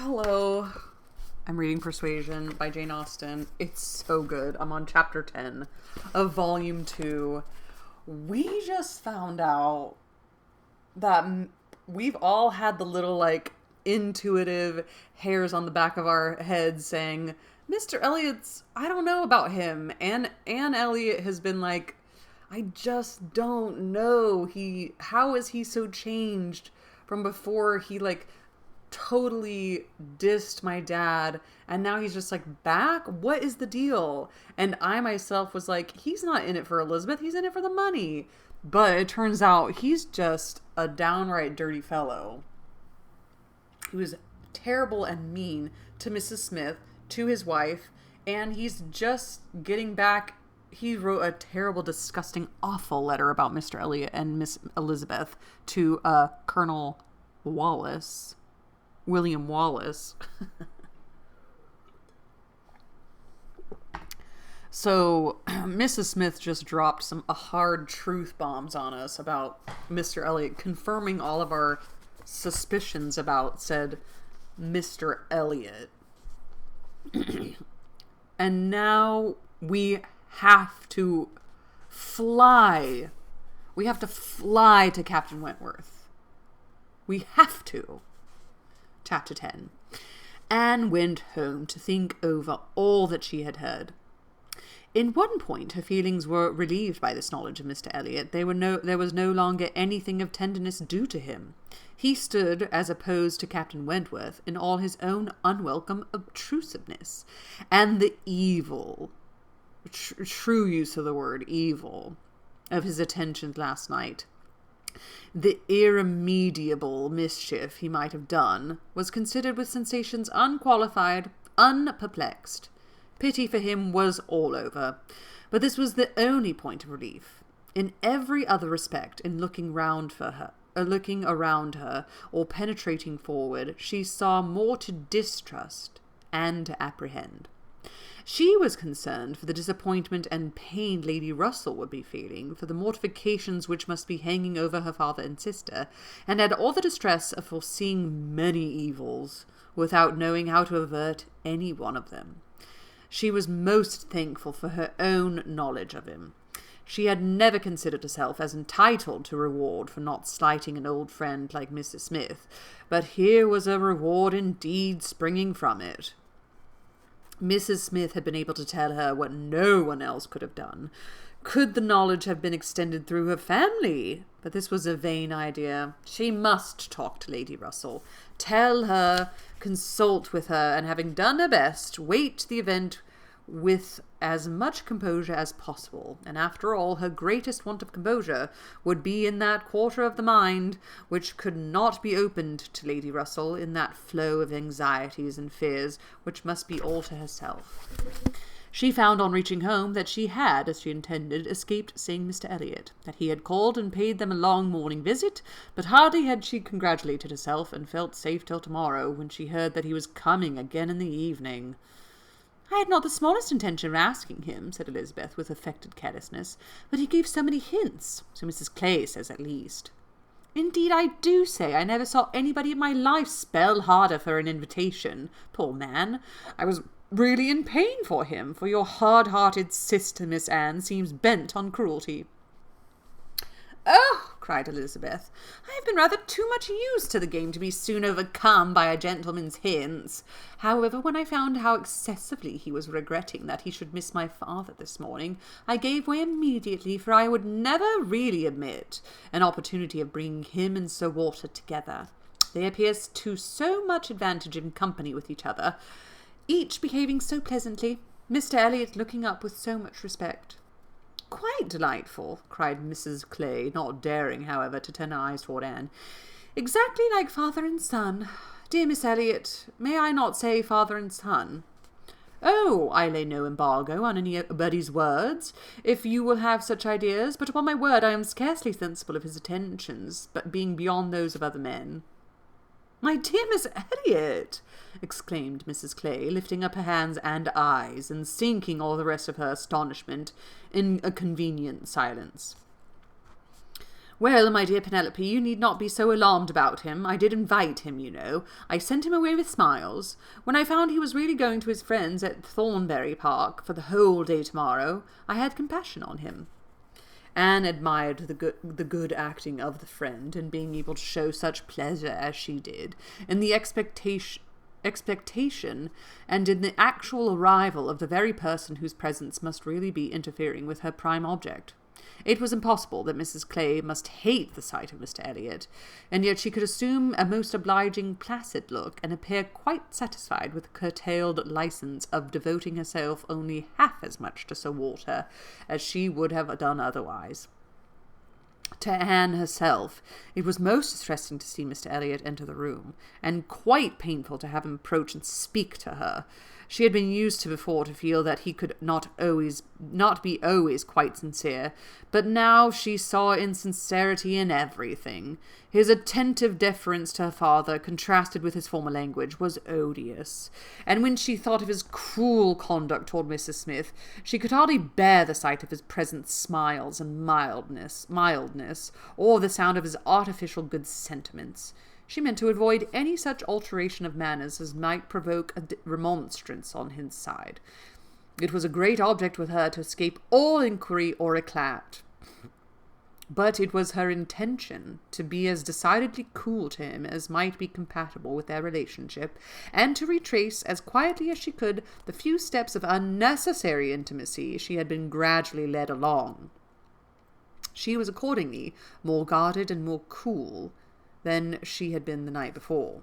Hello. I'm reading Persuasion by Jane Austen. It's so good. I'm on chapter 10 of volume 2. We just found out that we've all had the little, intuitive hairs on the back of our heads saying, Mr. Elliot's, I don't know about him. And Anne Elliot has been like, I just don't know. How is he so changed from before he, totally dissed my dad and now he's just back? What is the deal? And I myself was like, he's not in it for Elizabeth, he's in it for the money. But it turns out he's just a downright dirty fellow. He was terrible and mean to Mrs. Smith, to his wife, and he's just getting back. He wrote a terrible, disgusting, awful letter about Mr. Elliot and Miss Elizabeth to Colonel Wallace. William Wallace. So Mrs. Smith just dropped a hard truth bombs on us about Mr. Elliot, confirming all of our suspicions about said Mr. Elliot. And now we have to fly. We have to fly to Captain Wentworth. We have to. Chapter 10. Anne went home to think over all that she had heard. In one point, her feelings were relieved by this knowledge of Mr. Elliot. There was no longer anything of tenderness due to him. He stood, as opposed to Captain Wentworth, in all his own unwelcome obtrusiveness, and the evil, true use of the word evil, of his attentions last night. The irremediable mischief he might have done was considered with sensations unqualified, unperplexed. Pity for him was all over, but this was the only point of relief. In every other respect, in looking around her, or penetrating forward, she saw more to distrust and to apprehend. She was concerned for the disappointment and pain Lady Russell would be feeling, for the mortifications which must be hanging over her father and sister, and had all the distress of foreseeing many evils, without knowing how to avert any one of them. She was most thankful for her own knowledge of him. She had never considered herself as entitled to reward for not slighting an old friend like Mrs. Smith, but here was a reward indeed springing from it. Mrs. Smith had been able to tell her what no one else could have done. Could the knowledge have been extended through her family? But this was a vain idea. She must talk to Lady Russell, tell her, consult with her, and having done her best, wait the event with as much composure as possible. And after all, her greatest want of composure would be in that quarter of the mind which could not be opened to Lady Russell in that flow of anxieties and fears which must be all to herself. She found on reaching home that she had, as she intended, escaped seeing Mr. Elliot, that he had called and paid them a long morning visit, but hardly had she congratulated herself and felt safe till tomorrow, when she heard that he was coming again in the evening. I had not the smallest intention of asking him, said Elizabeth, with affected carelessness, but he gave so many hints, so Mrs. Clay says at least. Indeed, I do say I never saw anybody in my life spell harder for an invitation. Poor man, I was really in pain for him, for your hard-hearted sister, Miss Anne, seems bent on cruelty. Oh, cried Elizabeth, I have been rather too much used to the game to be soon overcome by a gentleman's hints. However, when I found how excessively he was regretting that he should miss my father this morning, I gave way immediately, for I would never really admit an opportunity of bringing him and Sir Walter together. They appear to so much advantage in company with each other, each behaving so pleasantly, Mr. Elliot looking up with so much respect. Quite delightful, cried Mrs. Clay, not daring, however, to turn her eyes toward Anne. Exactly like father and son. Dear Miss Elliot, may I not say father and son? Oh, I lay no embargo on anybody's words, if you will have such ideas, but upon my word I am scarcely sensible of his attentions, but being beyond those of other men. My dear Miss Elliot, exclaimed Mrs. Clay, lifting up her hands and eyes, and sinking all the rest of her astonishment in a convenient silence. Well, my dear Penelope, you need not be so alarmed about him. I did invite him, you know. I sent him away with smiles. When I found he was really going to his friends at Thornbury Park for the whole day tomorrow, I had compassion on him." Anne admired the good acting of the friend in being able to show such pleasure as she did, in the expectation and in the actual arrival of the very person whose presence must really be interfering with her prime object. It was impossible that Mrs. Clay must hate the sight of Mr. Elliot, and yet she could assume a most obliging, placid look, and appear quite satisfied with the curtailed license of devoting herself only half as much to Sir Walter as she would have done otherwise. To Anne herself, it was most distressing to see Mr. Elliot enter the room, and quite painful to have him approach and speak to her. She had been used to before to feel that he could not be always quite sincere, but now she saw insincerity in everything. His attentive deference to her father, contrasted with his former language, was odious, and when she thought of his cruel conduct toward Mrs. Smith, she could hardly bear the sight of his present smiles and mildness, or the sound of his artificial good sentiments. She meant to avoid any such alteration of manners as might provoke a remonstrance on his side. It was a great object with her to escape all inquiry or eclat. But it was her intention to be as decidedly cool to him as might be compatible with their relationship, and to retrace as quietly as she could the few steps of unnecessary intimacy she had been gradually led along. She was accordingly more guarded and more cool than she had been the night before.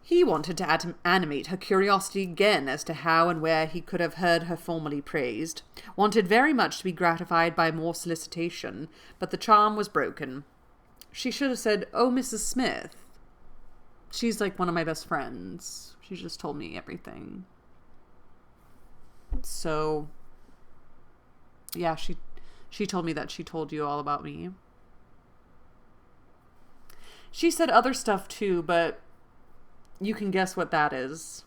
He wanted to animate her curiosity again as to how and where he could have heard her formerly praised, wanted very much to be gratified by more solicitation, but the charm was broken. She should have said, "Oh, Mrs. Smith. She's like one of my best friends. She just told me everything." So, yeah, she told me that she told you all about me. She said other stuff too, but you can guess what that is.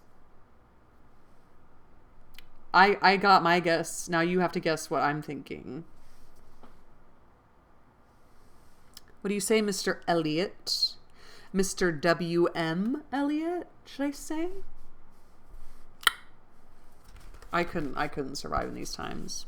I got my guess. Now you have to guess what I'm thinking. What do you say, Mr. Elliot? Mr. W.M. Elliot, should I say? I couldn't survive in these times.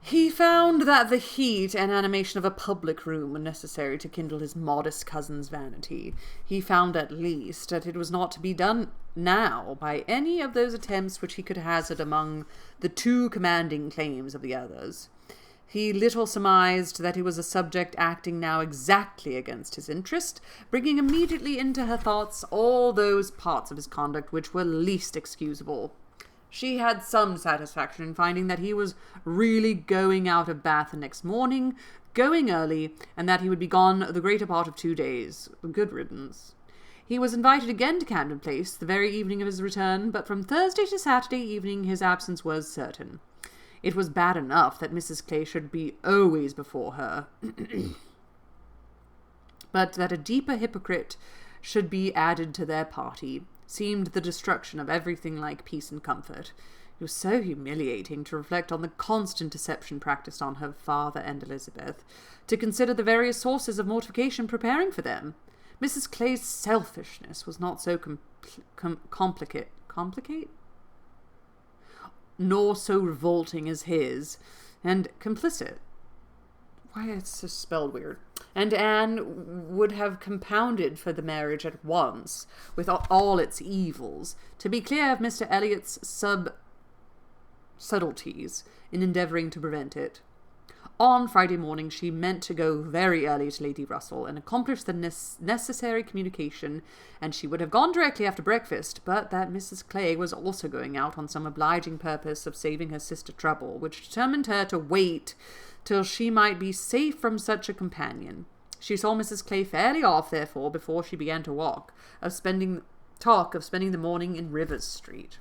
He found that the heat and animation of a public room were necessary to kindle his modest cousin's vanity. He found, at least, that it was not to be done now by any of those attempts which he could hazard among the too commanding claims of the others. He little surmised that it was a subject acting now exactly against his interest, bringing immediately into her thoughts all those parts of his conduct which were least excusable. She had some satisfaction in finding that he was really going out of Bath the next morning, going early, and that he would be gone the greater part of 2 days. Good riddance. He was invited again to Camden Place the very evening of his return, but from Thursday to Saturday evening his absence was certain. It was bad enough that Mrs. Clay should be always before her, but that a deeper hypocrite should be added to their party seemed the destruction of everything like peace and comfort. It was so humiliating to reflect on the constant deception practiced on her father and Elizabeth, to consider the various sources of mortification preparing for them. Mrs. Clay's selfishness was not so complicate, nor so revolting as his, and complicit. Why, it's just spelled weird. And Anne would have compounded for the marriage at once, with all its evils, to be clear of Mr. Elliot's subtleties in endeavouring to prevent it. On Friday morning she meant to go very early to Lady Russell and accomplish the necessary communication, and she would have gone directly after breakfast, but that Mrs. Clay was also going out on some obliging purpose of saving her sister trouble, which determined her to wait till she might be safe from such a companion. She saw Mrs. Clay fairly off, therefore, before she began to talk of spending the morning in Rivers Street.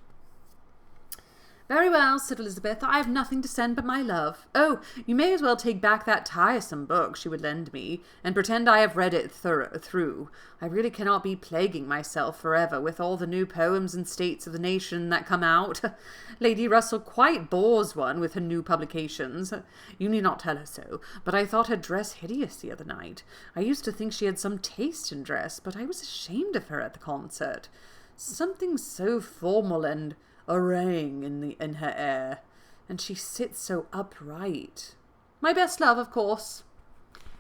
Very well, said Elizabeth. I have nothing to send but my love. Oh, you may as well take back that tiresome book she would lend me, and pretend I have read it through. I really cannot be plaguing myself forever with all the new poems and states of the nation that come out. Lady Russell quite bores one with her new publications. You need not tell her so, but I thought her dress hideous the other night. I used to think she had some taste in dress, but I was ashamed of her at the concert. Something so formal and orang in her air, and she sits so upright. My best love, of course.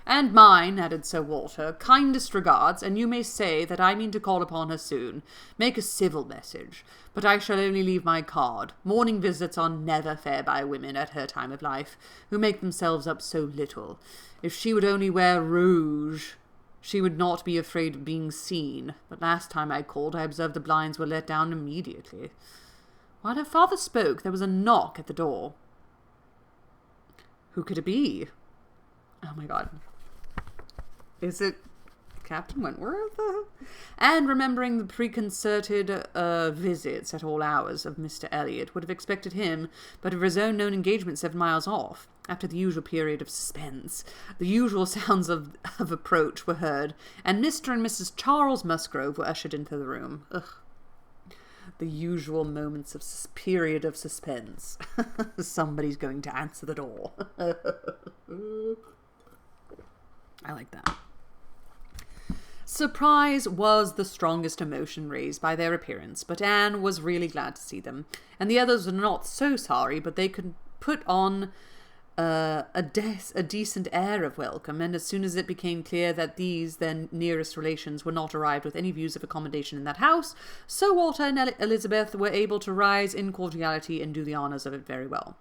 And mine, added Sir Walter, kindest regards, and you may say that I mean to call upon her soon. Make a civil message, but I shall only leave my card. Morning visits are never fair by women at her time of life, who make themselves up so little. If she would only wear rouge, she would not be afraid of being seen, but last time I called I observed the blinds were let down immediately. While her father spoke, there was a knock at the door. Who could it be? Oh my god. Is it Captain Wentworth? And remembering the preconcerted visits at all hours of Mr. Elliot, would have expected him, but of his own known engagement 7 miles off. After the usual period of suspense, the usual sounds of approach were heard, and Mr. and Mrs. Charles Musgrove were ushered into the room. Ugh. The usual moments of period of suspense. Somebody's going to answer the door. I like that. Surprise was the strongest emotion raised by their appearance, but Anne was really glad to see them, and the others were not so sorry, but they could put on a decent air of welcome, and as soon as it became clear that these, their nearest relations, were not arrived with any views of accommodation in that house, Sir Walter and Elizabeth were able to rise in cordiality and do the honours of it very well.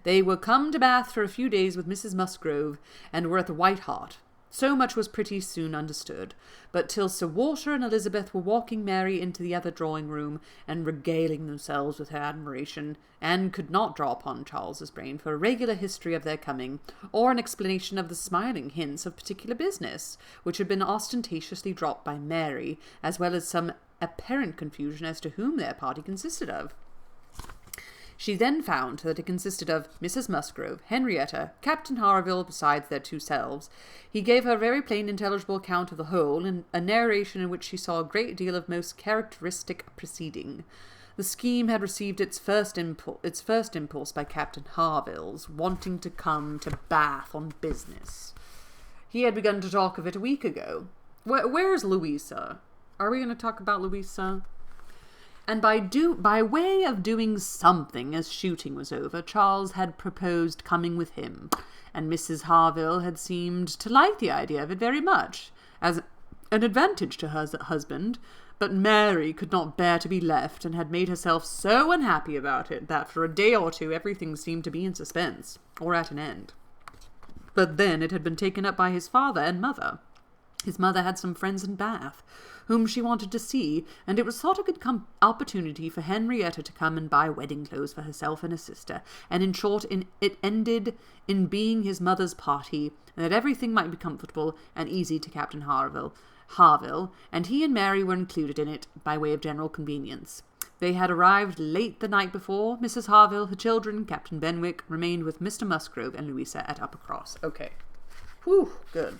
They were come to Bath for a few days with Mrs. Musgrove, and were at the White Hart. So much was pretty soon understood, but till Sir Walter and Elizabeth were walking Mary into the other drawing-room, and regaling themselves with her admiration, Anne could not draw upon Charles's brain for a regular history of their coming, or an explanation of the smiling hints of particular business, which had been ostentatiously dropped by Mary, as well as some apparent confusion as to whom their party consisted of. She then found that it consisted of Mrs. Musgrove, Henrietta, Captain Harville, besides their 2 selves. He gave her a very plain, intelligible account of the whole, and a narration in which she saw a great deal of most characteristic proceeding. The scheme had received its first impulse by Captain Harville's wanting to come to Bath on business. He had begun to talk of it a week ago. Where's Louisa? Are we going to talk about Louisa? And by way of doing something as shooting was over, Charles had proposed coming with him, and Mrs. Harville had seemed to like the idea of it very much, as an advantage to her husband, but Mary could not bear to be left, and had made herself so unhappy about it that for a day or 2 everything seemed to be in suspense, or at an end. But then it had been taken up by his father and mother. His mother had some friends in Bath, whom she wanted to see, and it was thought a good opportunity for Henrietta to come and buy wedding clothes for herself and her sister, and in short it ended in being his mother's party, and that everything might be comfortable and easy to Captain Harville, and he and Mary were included in it by way of general convenience. They had arrived late the night before. Mrs. Harville, her children, Captain Benwick, remained with Mr. Musgrove and Louisa at Uppercross. Okay. Whew, good.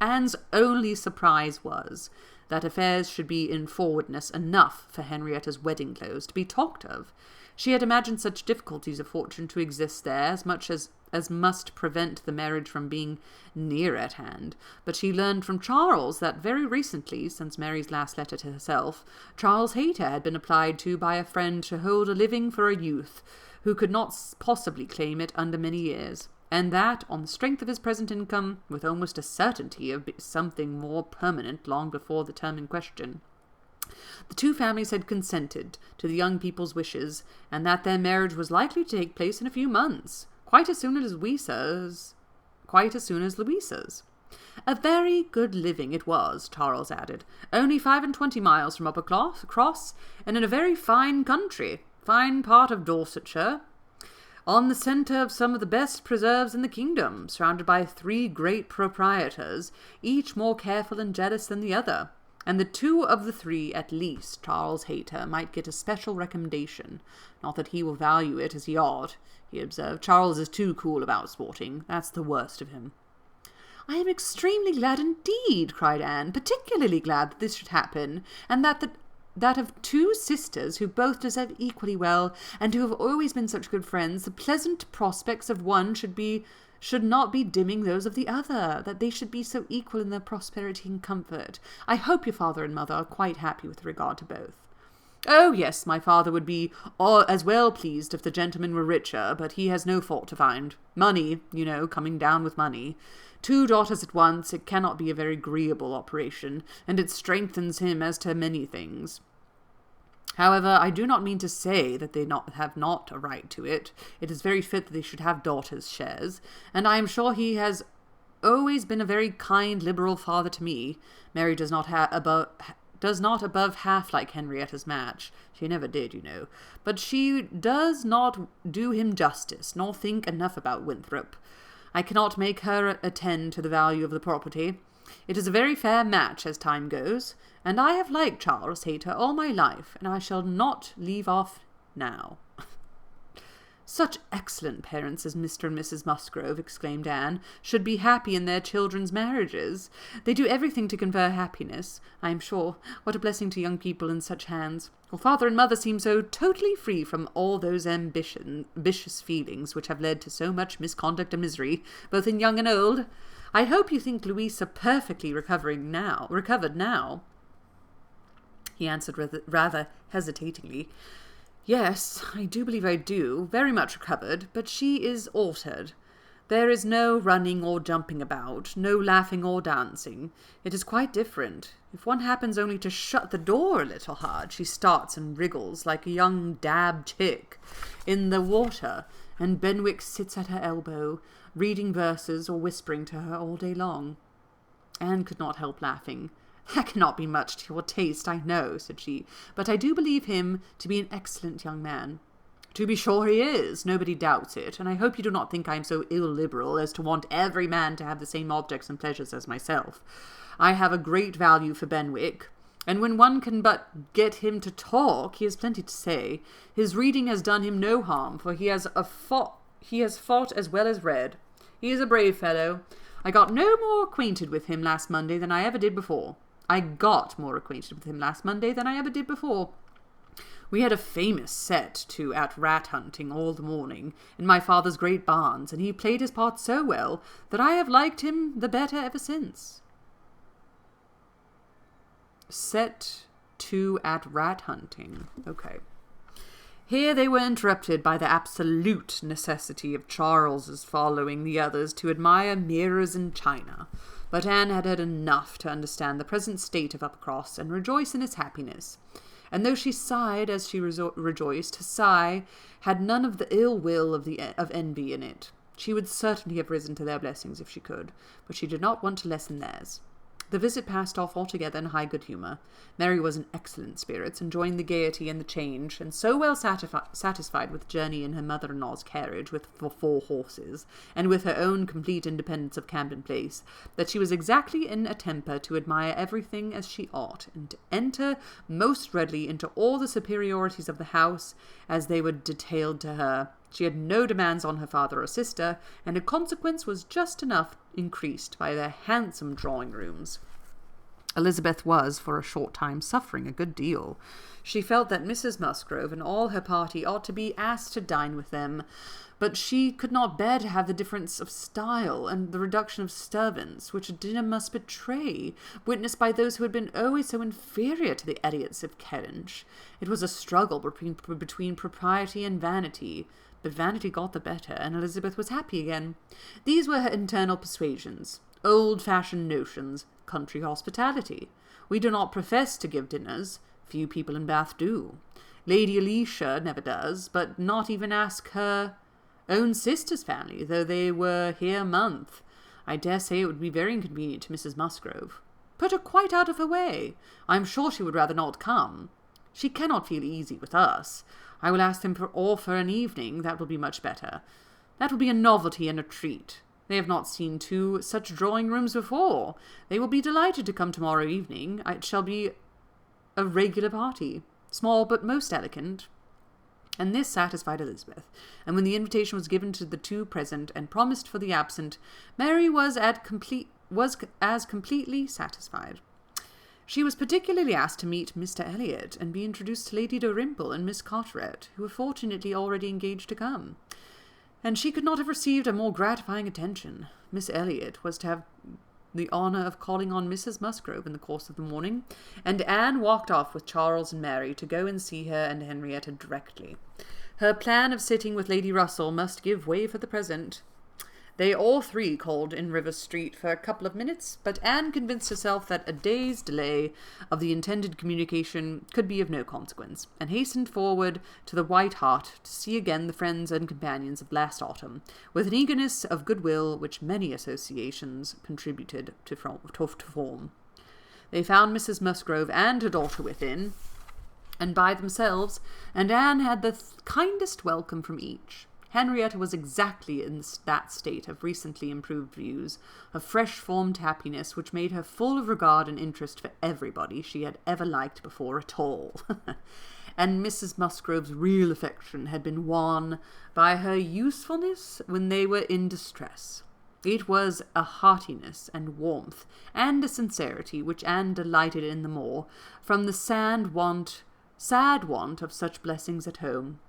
Anne's only surprise was that affairs should be in forwardness enough for Henrietta's wedding clothes to be talked of. She had imagined such difficulties of fortune to exist there as much as must prevent the marriage from being near at hand, but she learned from Charles that very recently, since Mary's last letter to herself, Charles Hayter had been applied to by a friend to hold a living for a youth who could not possibly claim it under many years, and that, on the strength of his present income, with almost a certainty of something more permanent long before the term in question, the 2 families had consented to the young people's wishes, and that their marriage was likely to take place in a few months, quite as soon as Louisa's. A very good living it was, Charles added, only 25 miles from Uppercross, and in a very fine country, fine part of Dorsetshire, on the centre of some of the best preserves in the kingdom, surrounded by 3 great proprietors, each more careful and jealous than the other, and the two of the three, at least, Charles Hayter, might get a special recommendation. Not that he will value it as he ought, he observed. Charles is too cool about sporting. That's the worst of him. I am extremely glad indeed, cried Anne, particularly glad that this should happen, and that of two sisters who both deserve equally well, and who have always been such good friends, the pleasant prospects of one should not be dimming those of the other, that they should be so equal in their prosperity and comfort. I hope your father and mother are quite happy with regard to both. Oh, yes, my father would be as well pleased if the gentleman were richer, but he has no fault to find. Money, you know, coming down with money. 2 daughters at once, it cannot be a very agreeable operation, and it strengthens him as to many things. However, I do not mean to say that they have not a right to it. It is very fit that they should have daughters' shares, and I am sure he has always been a very kind, liberal father to me. Mary does not above half like Henrietta's match. She never did, you know. But she does not do him justice, nor think enough about Winthrop. I cannot make her attend to the value of the property. It is a very fair match as time goes, and I have liked Charles Hayter all my life, and I shall not leave off now. Such excellent parents as Mr. and Mrs. Musgrove, exclaimed Anne, should be happy in their children's marriages. They do everything to confer happiness, I am sure. What a blessing to young people in such hands. Your father and mother seem so totally free from all those ambitious feelings which have led to so much misconduct and misery, both in young and old. I hope you think Louisa perfectly recovered now. He answered rather hesitatingly. Yes, I do believe I do, very much recovered, but she is altered. There is no running or jumping about, no laughing or dancing. It is quite different. If one happens only to shut the door a little hard, she starts and wriggles like a young dab chick in the water, and Benwick sits at her elbow, reading verses or whispering to her all day long. Anne could not help laughing. That cannot be much to your taste, I know, said she, but I do believe him to be an excellent young man. To be sure he is, nobody doubts it, and I hope you do not think I am so illiberal as to want every man to have the same objects and pleasures as myself. I have a great value for Benwick, and when one can but get him to talk, he has plenty to say. His reading has done him no harm, for he has fought as well as read. He is a brave fellow. I got no more acquainted with him last Monday than I ever did before. We had a famous set at rat hunting all the morning in my father's great barns, and he played his part so well that I have liked him the better ever since. Set to at rat hunting. Okay. Here they were interrupted by the absolute necessity of Charles's following the others to admire mirrors and china. But Anne had had enough to understand the present state of Uppercross and rejoice in its happiness. And though she sighed as she rejoiced, her sigh had none of the ill will of envy in it. She would certainly have risen to their blessings if she could, but she did not want to lessen theirs. The visit passed off altogether in high good humour. Mary was in excellent spirits, enjoying the gaiety and the change, and so well satisfied with the journey in her mother-in-law's carriage for 4 horses, and with her own complete independence of Camden Place, that she was exactly in a temper to admire everything as she ought, and to enter most readily into all the superiorities of the house as they were detailed to her. She had no demands on her father or sister, and her consequence was just enough increased by their handsome drawing-rooms. Elizabeth was, for a short time, suffering a good deal. She felt that Mrs. Musgrove and all her party ought to be asked to dine with them, but she could not bear to have the difference of style and the reduction of servants, which a dinner must betray, witnessed by those who had been always so inferior to the idiots of Kellynch. It was a struggle between propriety and vanity, but vanity got the better, and Elizabeth was happy again. These were her internal persuasions, old-fashioned notions, country hospitality. We do not profess to give dinners. Few people in Bath do. Lady Alicia never does, but not even ask her own sister's family, though they were here a month. I dare say it would be very inconvenient to Mrs. Musgrove. Put her quite out of her way. I am sure she would rather not come. She cannot feel easy with us. I will ask them for an evening. That will be much better. That will be a novelty and a treat. They have not seen two such drawing-rooms before. They will be delighted to come tomorrow evening. It shall be a regular party, small but most elegant." And this satisfied Elizabeth, and when the invitation was given to the two present and promised for the absent, Mary was as completely satisfied. She was particularly asked to meet Mr. Elliot and be introduced to Lady Dalrymple and Miss Carteret, who were fortunately already engaged to come. And she could not have received a more gratifying attention. Miss Elliot was to have the honour of calling on Mrs. Musgrove in the course of the morning, and Anne walked off with Charles and Mary to go and see her and Henrietta directly. Her plan of sitting with Lady Russell must give way for the present. They all three called in Rivers Street for a couple of minutes, but Anne convinced herself that a day's delay of the intended communication could be of no consequence, and hastened forward to the White Hart to see again the friends and companions of last autumn, with an eagerness of goodwill which many associations contributed to form. They found Mrs. Musgrove and her daughter within, and by themselves, and Anne had the kindest welcome from each. Henrietta was exactly in that state of recently improved views, of fresh-formed happiness, which made her full of regard and interest for everybody she had ever liked before at all. And Mrs. Musgrove's real affection had been won by her usefulness when they were in distress. It was a heartiness and warmth, and a sincerity which Anne delighted in the more, from the sad want of such blessings at home.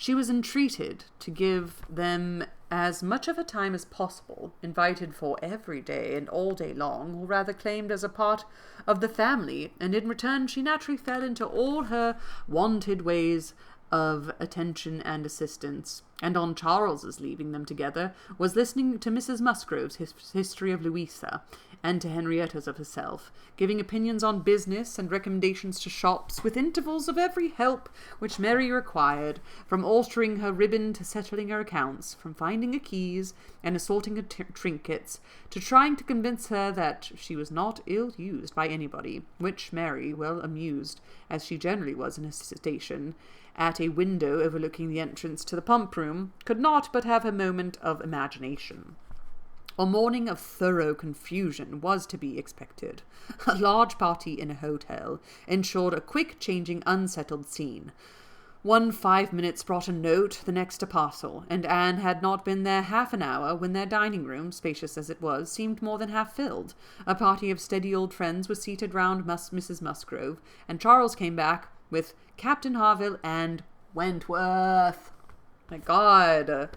She was entreated to give them as much of her time as possible, invited for every day and all day long, or rather claimed as a part of the family, and in return she naturally fell into all her wonted ways of attention and assistance, and on Charles's leaving them together, was listening to Mrs. Musgrove's history of Louisa, and to Henrietta's of herself, giving opinions on business and recommendations to shops, with intervals of every help which Mary required, from altering her ribbon to settling her accounts, from finding her keys and assorting her trinkets, to trying to convince her that she was not ill-used by anybody, which Mary, well amused, as she generally was in her station, at a window overlooking the entrance to the pump-room, could not but have a moment of imagination. A morning of thorough confusion was to be expected. A large party in a hotel ensured a quick, changing, unsettled scene. 5 minutes brought a note, the next a parcel, and Anne had not been there half an hour when their dining-room, spacious as it was, seemed more than half filled. A party of steady old friends was seated round Mrs. Musgrove, and Charles came back with Captain Harville and Wentworth. My God,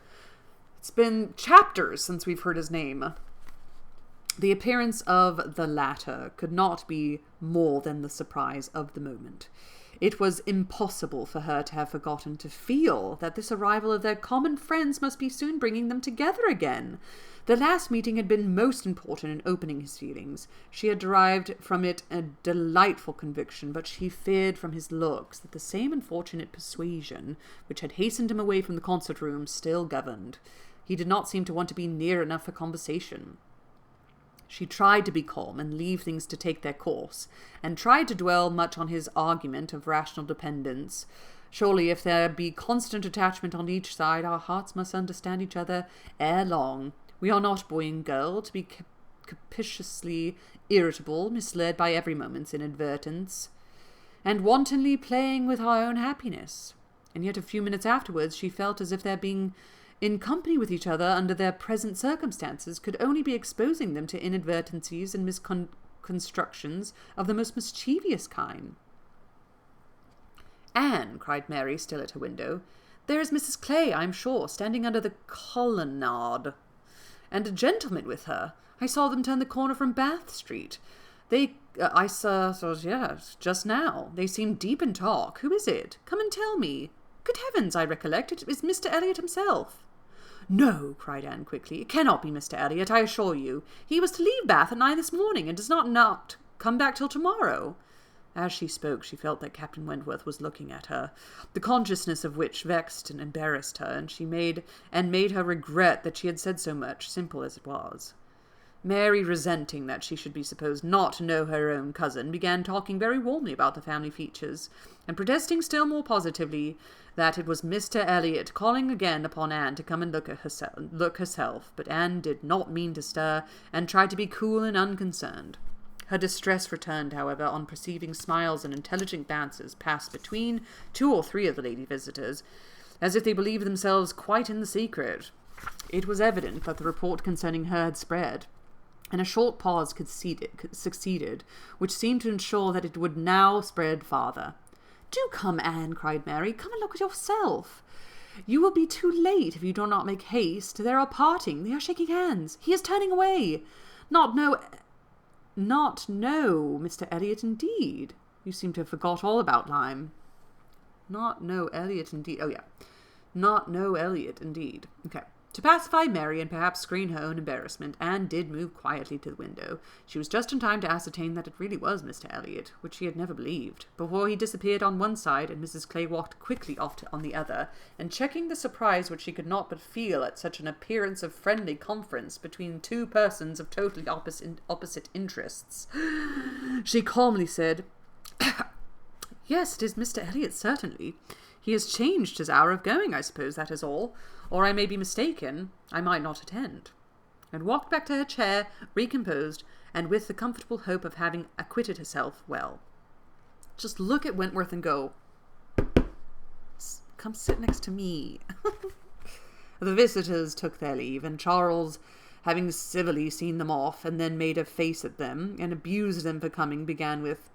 it's been chapters since we've heard his name. The appearance of the latter could not be more than the surprise of the moment. It was impossible for her to have forgotten to feel that this arrival of their common friends must be soon bringing them together again. The last meeting had been most important in opening his feelings. She had derived from it a delightful conviction, but she feared from his looks that the same unfortunate persuasion which had hastened him away from the concert-room still governed. He did not seem to want to be near enough for conversation. She tried to be calm and leave things to take their course, and tried to dwell much on his argument of rational dependence. Surely, if there be constant attachment on each side, our hearts must understand each other ere long. We are not boy and girl, to be capriciously irritable, misled by every moment's inadvertence, and wantonly playing with our own happiness. And yet a few minutes afterwards she felt as if their being in company with each other under their present circumstances could only be exposing them to inadvertencies and misconstructions of the most mischievous kind. "Anne," cried Mary, still at her window, "there is Mrs. Clay, I am sure, standing under the colonnade, and a gentleman with her. I saw them turn the corner from Bath Street. I saw, yes, just now. They seem deep in talk. Who is it? Come and tell me. Good heavens, I recollect, it is Mr. Elliot himself." "No," cried Anne quickly, "it cannot be Mr. Elliot, I assure you. He was to leave Bath at 9 this morning, and does not come back till tomorrow." As she spoke, she felt that Captain Wentworth was looking at her, the consciousness of which vexed and embarrassed her, and made her regret that she had said so much, simple as it was. Mary, resenting that she should be supposed not to know her own cousin, began talking very warmly about the family features, and protesting still more positively that it was Mr. Elliot, calling again upon Anne to come and look herself, but Anne did not mean to stir, and tried to be cool and unconcerned. Her distress returned, however, on perceiving smiles and intelligent glances pass between 2 or 3 of the lady visitors, as if they believed themselves quite in the secret. It was evident that the report concerning her had spread, and a short pause succeeded, which seemed to ensure that it would now spread farther. "Do come, Anne," cried Mary. "Come and look at yourself. You will be too late if you do not make haste. They are parting. They are shaking hands. He is turning away. Not know Mr. Elliot, indeed. You seem to have forgot all about Lyme. Not know Elliot, indeed. Oh, yeah. Not know Elliot, indeed. Okay. To pacify Mary and perhaps screen her own embarrassment, Anne did move quietly to the window. She was just in time to ascertain that it really was Mr. Elliot, which she had never believed, before he disappeared on one side and Mrs. Clay walked quickly off on the other, and checking the surprise which she could not but feel at such an appearance of friendly conference between 2 persons of totally opposite interests, she calmly said, "Yes, it is Mr. Elliot, certainly. He has changed his hour of going, I suppose, that is all. Or I may be mistaken. I might not attend," and walked back to her chair, recomposed, and with the comfortable hope of having acquitted herself well. Just look at Wentworth and go, "Come sit next to me." The visitors took their leave, and Charles, having civilly seen them off, and then made a face at them, and abused them for coming, began with,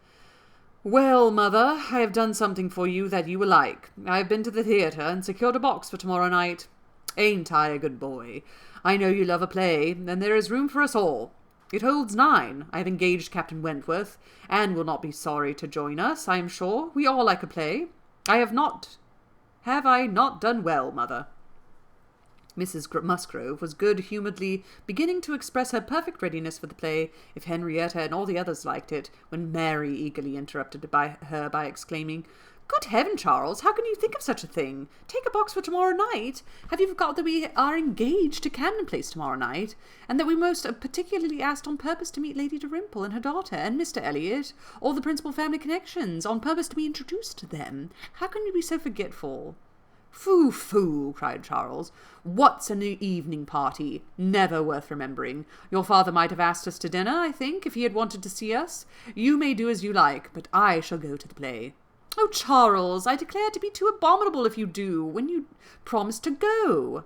"Well, mother, I have done something for you that you will like. I have been to the theatre and secured a box for tomorrow night. Ain't I a good boy? I know you love a play, and there is room for us all. It holds 9. I have engaged Captain Wentworth, and will not be sorry to join us, I am sure. We all like a play. Have I not done well, mother?" Mrs. Musgrove was good-humouredly beginning to express her perfect readiness for the play, if Henrietta and all the others liked it, when Mary eagerly interrupted her by exclaiming, "Good heaven, Charles, how can you think of such a thing? Take a box for tomorrow night? Have you forgot that we are engaged to Camden Place tomorrow night, and that we most particularly asked on purpose to meet Lady Dalrymple and her daughter, and Mr. Elliot, all the principal family connections, on purpose to be introduced to them? How can you be so forgetful?" "Foo, foo," cried Charles. "What's an evening party? Never worth remembering. Your father might have asked us to dinner, I think, if he had wanted to see us. You may do as you like, but I shall go to the play." "Oh, Charles, I declare to be too abominable if you do, when you promised to go."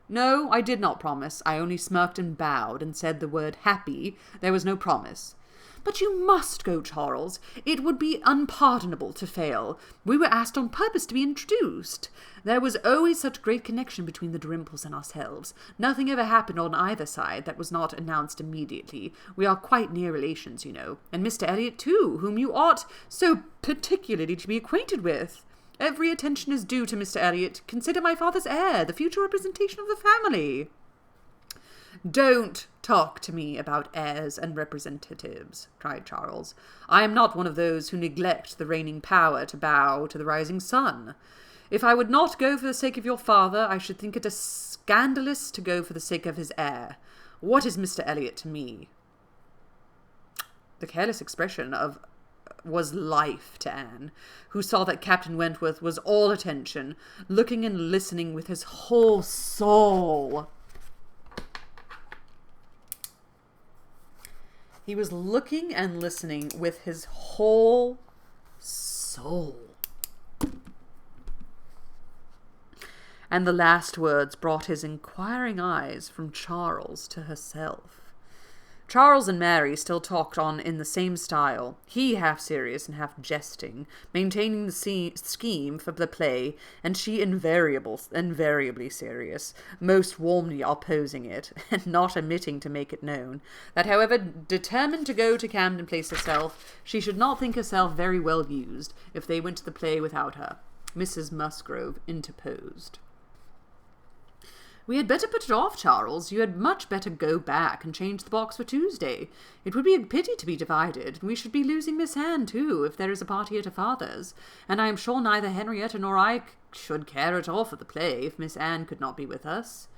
"No, I did not promise. I only smirked and bowed, and said the word happy. There was no promise." "But you must go, Charles. It would be unpardonable to fail. We were asked on purpose to be introduced. There was always such great connection between the Dalrymples and ourselves. Nothing ever happened on either side that was not announced immediately. We are quite near relations, you know. And Mr. Elliot, too, whom you ought so particularly to be acquainted with. Every attention is due to Mr. Elliot. Consider my father's heir, the future representation of the family." "Don't talk to me about heirs and representatives," cried Charles. "I am not one of those who neglect the reigning power to bow to the rising sun. If I would not go for the sake of your father, I should think it a scandalous to go for the sake of his heir. What is Mr. Elliot to me?" The careless expression was life to Anne, who saw that Captain Wentworth was all attention, looking and listening with his whole soul. He was looking and listening with his whole soul. And the last words brought his inquiring eyes from Charles to herself. Charles and Mary still talked on in the same style, he half serious and half jesting, maintaining the scheme for the play, and she invariably serious, most warmly opposing it, and not omitting to make it known, that however determined to go to Camden Place herself, she should not think herself very well used, if they went to the play without her. Mrs. Musgrove interposed. "We had better put it off, Charles. You had much better go back and change the box for Tuesday. It would be a pity to be divided, and we should be losing Miss Anne, too, if there is a party at her father's, and I am sure neither Henrietta nor I should care at all for the play if Miss Anne could not be with us."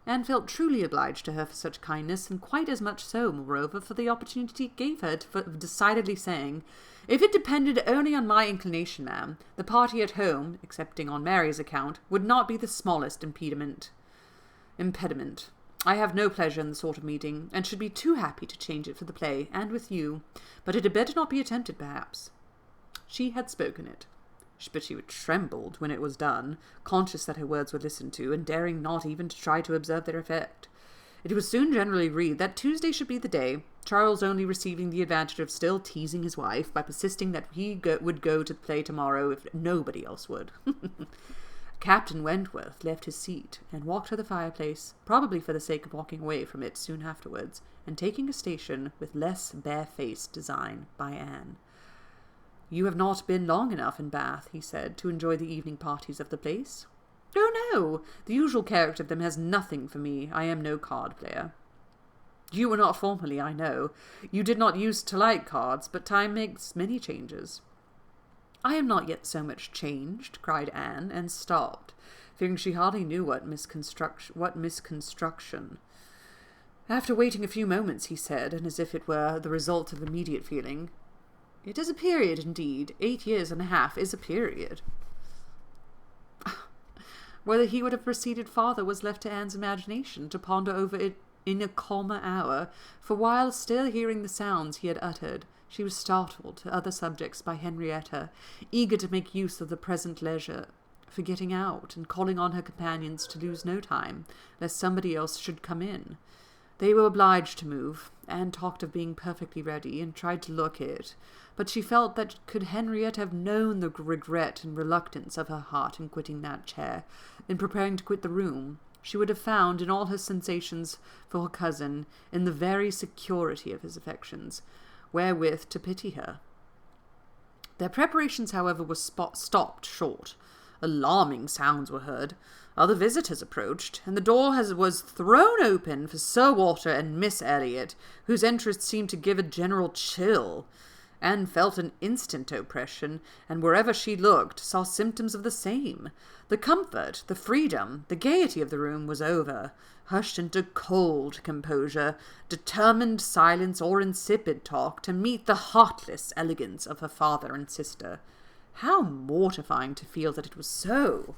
Anne felt truly obliged to her for such kindness, and quite as much so, moreover, for the opportunity it gave her of decidedly saying, "If it depended only on my inclination, ma'am, the party at home, excepting on Mary's account, would not be the smallest impediment. I have no pleasure in the sort of meeting, and should be too happy to change it for the play, and with you, but it had better not be attempted, perhaps." She had spoken it, but she trembled when it was done, conscious that her words were listened to, and daring not even to try to observe their effect. It was soon generally agreed that Tuesday should be the day, Charles only receiving the advantage of still teasing his wife by persisting that he would go to the play tomorrow if nobody else would. Captain Wentworth left his seat and walked to the fireplace, probably for the sake of walking away from it soon afterwards, and taking a station with less barefaced design by Anne. "You have not been long enough in Bath," he said, "to enjoy the evening parties of the place." "Oh, no! The usual character of them has nothing for me. I am no card-player." "You were not formerly, I know. You did not use to like cards, but time makes many changes." "I am not yet so much changed," cried Anne, and stopped, fearing she hardly knew what misconstruction. After waiting a few moments, he said, and as if it were the result of immediate feeling, "It is a period, indeed. 8 years and a half is a period." Whether he would have proceeded farther was left to Anne's imagination to ponder over it in a calmer hour, for while still hearing the sounds he had uttered, she was startled to other subjects by Henrietta, eager to make use of the present leisure for getting out, and calling on her companions to lose no time, lest somebody else should come in. They were obliged to move. Anne talked of being perfectly ready, and tried to look it, but she felt that could Henrietta have known the regret and reluctance of her heart in quitting that chair, in preparing to quit the room, she would have found in all her sensations for her cousin, in the very security of his affections, wherewith to pity her. Their preparations, however, were stopped short. Alarming sounds were heard. Other visitors approached, and the door was thrown open for Sir Walter and Miss Elliot, whose entrance seemed to give a general chill. Anne felt an instant oppression, and wherever she looked saw symptoms of the same. The comfort, the freedom, the gaiety of the room was over, hushed into cold composure, determined silence or insipid talk to meet the heartless elegance of her father and sister. How mortifying to feel that it was so!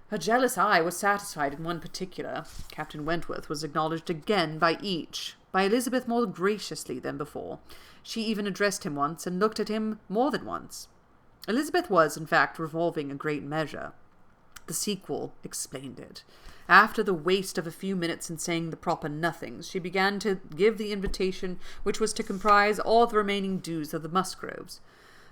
Her jealous eye was satisfied in one particular. Captain Wentworth was acknowledged again by each, by Elizabeth more graciously than before. She even addressed him once, and looked at him more than once. Elizabeth was, in fact, revolving a great measure. The sequel explained it. After the waste of a few minutes in saying the proper nothings, she began to give the invitation which was to comprise all the remaining dues of the Musgroves.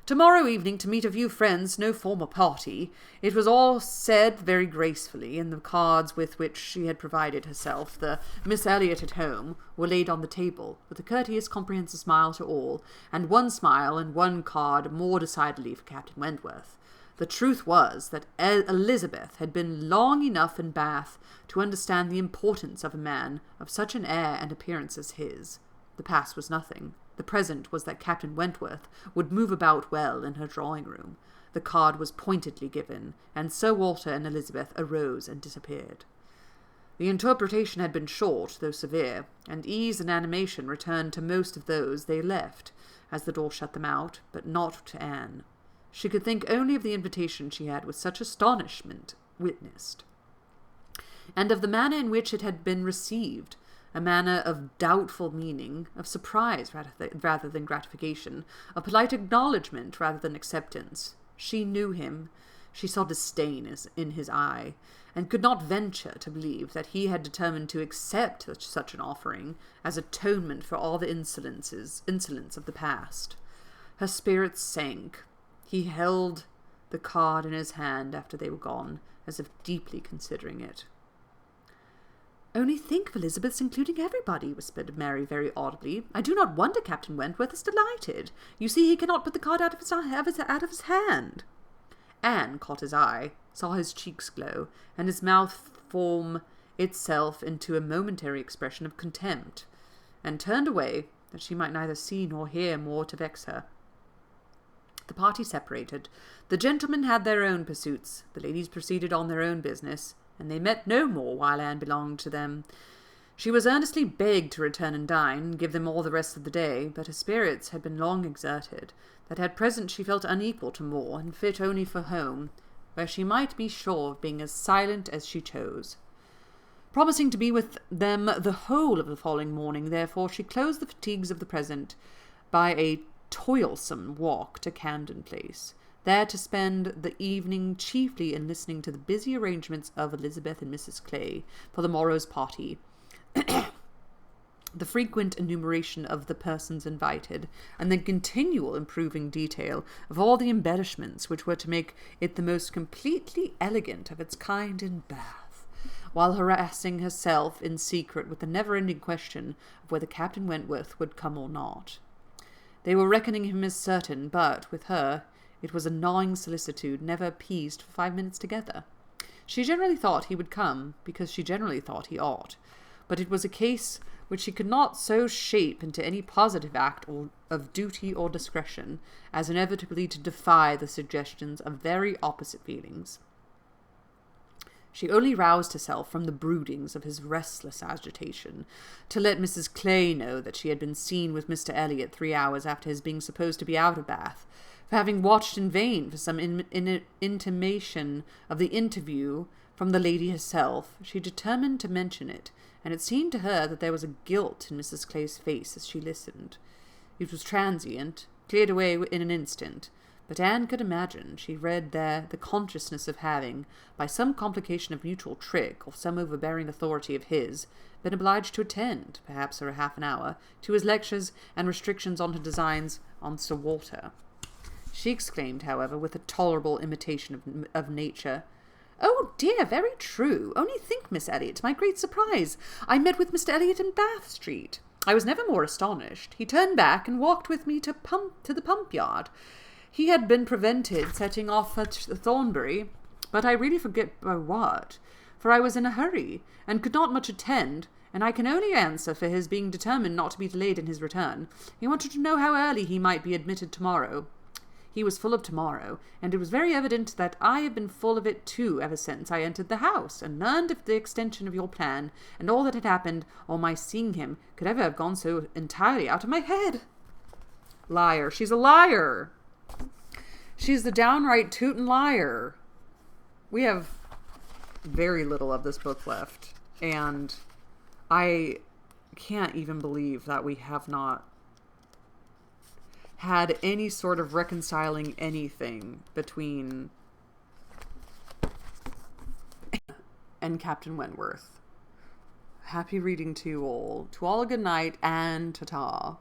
Tomorrow evening to meet a few friends, no formal party. It was all said very gracefully, and the cards with which she had provided herself, the Miss Elliot at home, were laid on the table, with a courteous, comprehensive smile to all, and one smile and one card more decidedly for Captain Wentworth. The truth was that Elizabeth had been long enough in Bath to understand the importance of a man of such an air and appearance as his. The past was nothing. The present was that Captain Wentworth would move about well in her drawing-room. The card was pointedly given, and Sir Walter and Elizabeth arose and disappeared. The interpretation had been short, though severe, and ease and animation returned to most of those they left, as the door shut them out, but not to Anne. She could think only of the invitation she had with such astonishment witnessed, and of the manner in which it had been received, a manner of doubtful meaning, of surprise rather than gratification, of polite acknowledgment rather than acceptance. She knew him. She saw disdain in his eye, and could not venture to believe that he had determined to accept such an offering as atonement for all the insolence of the past. Her spirits sank. He held the card in his hand after they were gone, as if deeply considering it. "Only think of Elizabeth's including everybody," whispered Mary very audibly. "I do not wonder Captain Wentworth is delighted. You see, he cannot put the card out of his hand." Anne caught his eye, saw his cheeks glow, and his mouth form itself into a momentary expression of contempt, and turned away, that she might neither see nor hear more to vex her. The party separated. The gentlemen had their own pursuits. The ladies proceeded on their own business. and they met no more while Anne belonged to them. She was earnestly begged to return and dine, and give them all the rest of the day, but her spirits had been long exerted, that at present she felt unequal to more, and fit only for home, where she might be sure of being as silent as she chose. Promising to be with them the whole of the following morning, therefore, she closed the fatigues of the present by a toilsome walk to Camden Place, there to spend the evening chiefly in listening to the busy arrangements of Elizabeth and Mrs. Clay for the morrow's party, the frequent enumeration of the persons invited, and the continual improving detail of all the embellishments which were to make it the most completely elegant of its kind in Bath, while harassing herself in secret with the never-ending question of whether Captain Wentworth would come or not. They were reckoning him as certain, but, with her, it was a gnawing solicitude never appeased for 5 minutes together. She generally thought he would come, because she generally thought he ought, but it was a case which she could not so shape into any positive act of duty or discretion as inevitably to defy the suggestions of very opposite feelings. She only roused herself from the broodings of his restless agitation to let Mrs. Clay know that she had been seen with Mr. Elliot 3 hours after his being supposed to be out of Bath, for having watched in vain for some intimation of the interview from the lady herself. She determined to mention it, and it seemed to her that there was a guilt in Mrs. Clay's face as she listened. It was transient, cleared away in an instant, but Anne could imagine she read there the consciousness of having, by some complication of mutual trick or some overbearing authority of his, been obliged to attend, perhaps for a half an hour, to his lectures and restrictions on her designs on Sir Walter. She exclaimed, however, with a tolerable imitation of nature, "Oh dear, very true. Only think, Miss Elliot, to my great surprise, I met with Mr. Elliot in Bath Street. I was never more astonished. He turned back and walked with me to the pump yard. He had been prevented setting off at Thornbury, but I really forget by what, for I was in a hurry, and could not much attend, and I can only answer for his being determined not to be delayed in his return. He wanted to know how early he might be admitted tomorrow. He was full of tomorrow, and it was very evident that I have been full of it too ever since I entered the house, and learned of the extension of your plan, and all that had happened, or my seeing him could ever have gone so entirely out of my head." Liar. She's a liar. She's the downright tootin' liar. We have very little of this book left, and I can't even believe that we have not had any sort of reconciling anything between and Captain Wentworth. Happy reading to you all. To all a good night, and ta-ta.